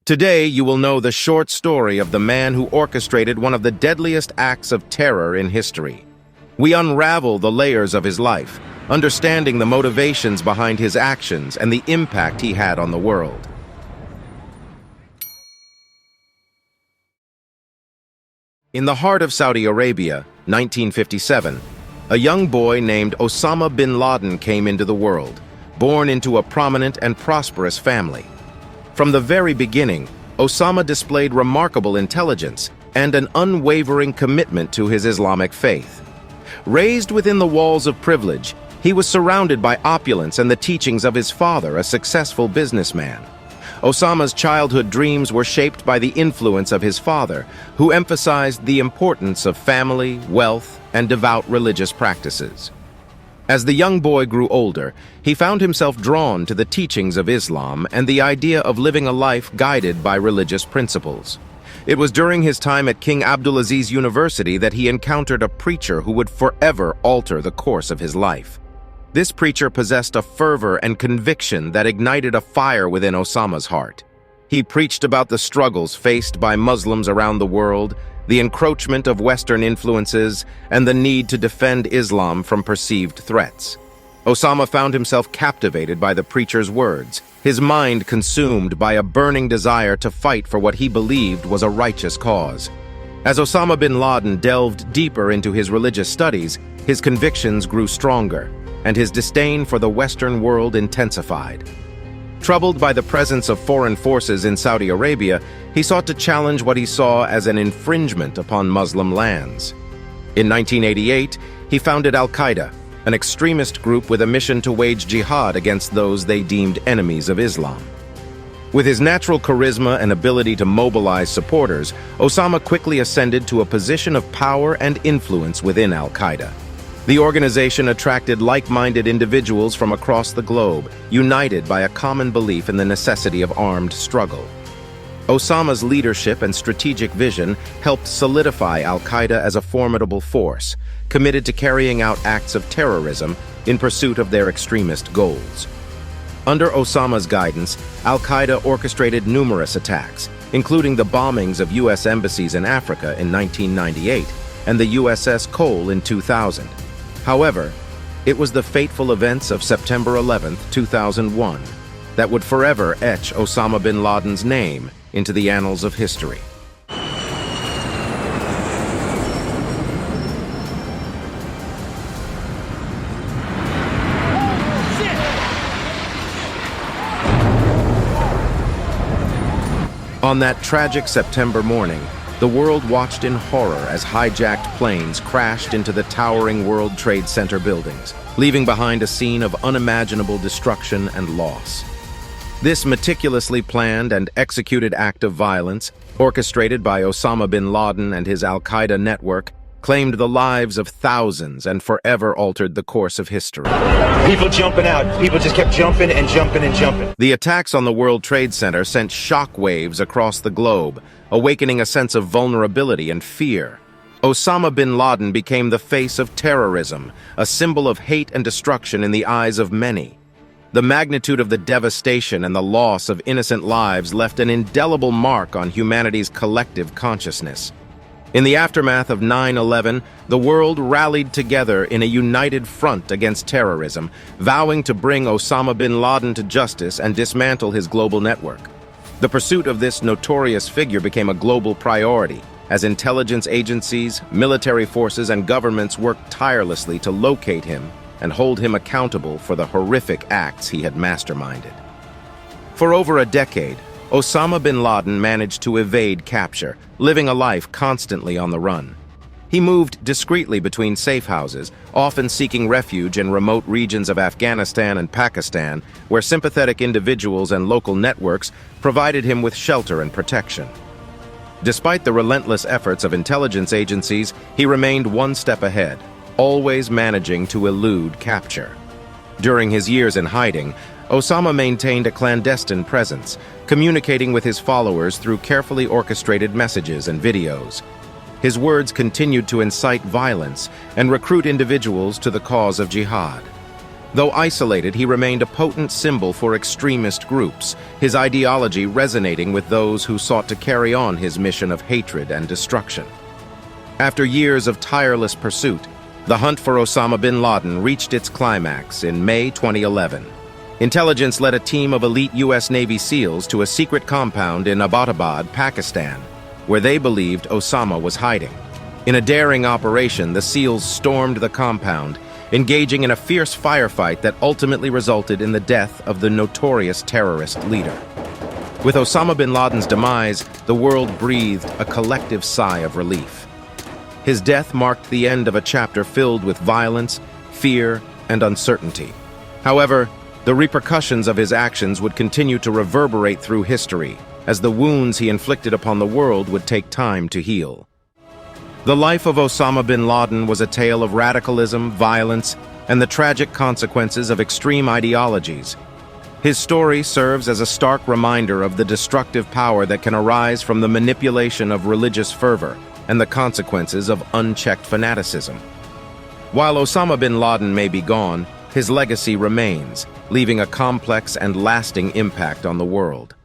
Today, you will know the short story of the man who orchestrated one of the deadliest acts of terror in history. We unravel the layers of his life, understanding the motivations behind his actions and the impact he had on the world. In the heart of Saudi Arabia, 1957, a young boy named Osama Bin Laden came into the world, born into a prominent and prosperous family. From the very beginning, Osama displayed remarkable intelligence and an unwavering commitment to his Islamic faith. Raised within the walls of privilege, he was surrounded by opulence and the teachings of his father, a successful businessman. Osama's childhood dreams were shaped by the influence of his father, who emphasized the importance of family, wealth, and devout religious practices. As the young boy grew older, he found himself drawn to the teachings of Islam and the idea of living a life guided by religious principles. It was during his time at King Abdulaziz University that he encountered a preacher who would forever alter the course of his life. This preacher possessed a fervor and conviction that ignited a fire within Osama's heart. He preached about the struggles faced by Muslims around the world, the encroachment of Western influences, and the need to defend Islam from perceived threats. Osama found himself captivated by the preacher's words, his mind consumed by a burning desire to fight for what he believed was a righteous cause. As Osama bin Laden delved deeper into his religious studies, his convictions grew stronger, and his disdain for the Western world intensified. Troubled by the presence of foreign forces in Saudi Arabia, he sought to challenge what he saw as an infringement upon Muslim lands. In 1988, he founded Al-Qaeda, an extremist group with a mission to wage jihad against those they deemed enemies of Islam. With his natural charisma and ability to mobilize supporters, Osama quickly ascended to a position of power and influence within Al-Qaeda. The organization attracted like-minded individuals from across the globe, united by a common belief in the necessity of armed struggle. Osama's leadership and strategic vision helped solidify Al-Qaeda as a formidable force, committed to carrying out acts of terrorism in pursuit of their extremist goals. Under Osama's guidance, Al-Qaeda orchestrated numerous attacks, including the bombings of U.S. embassies in Africa in 1998 and the USS Cole in 2000. However, it was the fateful events of September 11, 2001, that would forever etch Osama bin Laden's name into the annals of history. On that tragic September morning, the world watched in horror as hijacked planes crashed into the towering World Trade Center buildings, leaving behind a scene of unimaginable destruction and loss. This meticulously planned and executed act of violence, orchestrated by Osama bin Laden and his Al-Qaeda network, claimed the lives of thousands and forever altered the course of history. People jumping out. People just kept jumping and jumping and jumping. The attacks on the World Trade Center sent shock waves across the globe, awakening a sense of vulnerability and fear. Osama bin Laden became the face of terrorism, a symbol of hate and destruction in the eyes of many. The magnitude of the devastation and the loss of innocent lives left an indelible mark on humanity's collective consciousness. In the aftermath of 9/11, the world rallied together in a united front against terrorism, vowing to bring Osama bin Laden to justice and dismantle his global network. The pursuit of this notorious figure became a global priority, as intelligence agencies, military forces, and governments worked tirelessly to locate him and hold him accountable for the horrific acts he had masterminded. For over a decade, Osama bin Laden managed to evade capture, living a life constantly on the run. He moved discreetly between safe houses, often seeking refuge in remote regions of Afghanistan and Pakistan, where sympathetic individuals and local networks provided him with shelter and protection. Despite the relentless efforts of intelligence agencies, he remained one step ahead, always managing to elude capture. During his years in hiding, Osama maintained a clandestine presence, communicating with his followers through carefully orchestrated messages and videos. His words continued to incite violence and recruit individuals to the cause of jihad. Though isolated, he remained a potent symbol for extremist groups, his ideology resonating with those who sought to carry on his mission of hatred and destruction. After years of tireless pursuit, the hunt for Osama bin Laden reached its climax in May 2011. Intelligence led a team of elite U.S. Navy SEALs to a secret compound in Abbottabad, Pakistan, where they believed Osama was hiding. In a daring operation, the SEALs stormed the compound, engaging in a fierce firefight that ultimately resulted in the death of the notorious terrorist leader. With Osama bin Laden's demise, the world breathed a collective sigh of relief. His death marked the end of a chapter filled with violence, fear, and uncertainty. However, the repercussions of his actions would continue to reverberate through history, as the wounds he inflicted upon the world would take time to heal. The life of Osama bin Laden was a tale of radicalism, violence, and the tragic consequences of extreme ideologies. His story serves as a stark reminder of the destructive power that can arise from the manipulation of religious fervor and the consequences of unchecked fanaticism. While Osama bin Laden may be gone, his legacy remains, leaving a complex and lasting impact on the world.